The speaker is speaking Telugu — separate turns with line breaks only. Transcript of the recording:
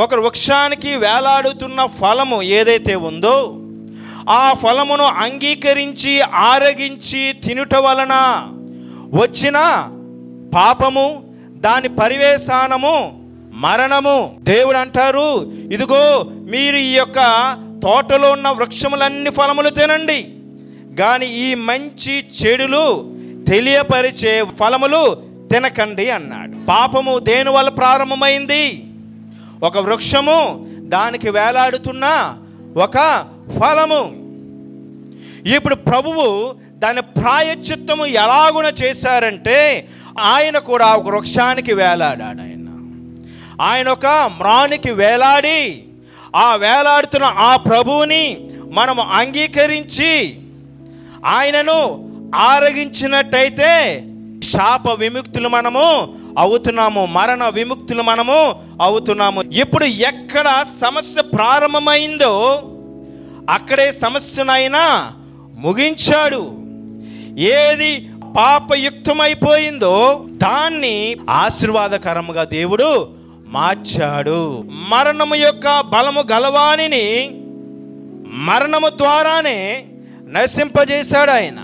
ఒక వృక్షానికి వేలాడుతున్న ఫలము ఏదైతే ఉందో ఆ ఫలమును అంగీకరించి ఆరగించి తినుట వలన వచ్చిన పాపము, దాని పర్యవసానము మరణము. దేవుడు అంటారు, ఇదిగో మీరు ఈ యొక్క తోటలో ఉన్న వృక్షములన్నీ ఫలములు తినండి, కానీ ఈ మంచి చెడులు తెలియపరిచే ఫలములు తినకండి అన్నాడు. పాపము దేని వల్ల ప్రారంభమైంది? ఒక వృక్షము, దానికి వేలాడుతున్న ఒక ఫలము. ఇప్పుడు ప్రభువు దాని ప్రాయశ్చిత్తము ఎలాగున చేశారంటే, ఆయన కూడా ఒక వృక్షానికి వేలాడాడు. ఆయన ఒక మ్రానికి వేలాడి, ఆ వేలాడుతున్న ఆ ప్రభువుని మనము అంగీకరించి ఆయనను ఆరగించినట్టయితే శాప విముక్తులు మనము అవుతున్నాము, మరణ విముక్తులు మనము అవుతున్నాము. ఇప్పుడు ఎక్కడ సమస్య ప్రారంభమైందో అక్కడే సమస్యనైనా ముగించాడు. ఏది పాపయుక్తమైపోయిందో దాన్ని ఆశీర్వాదకరముగా దేవుడు మార్చాడు. మరణము యొక్క బలము గలవానిని మరణము ద్వారానే నశింపజేశాడు ఆయన.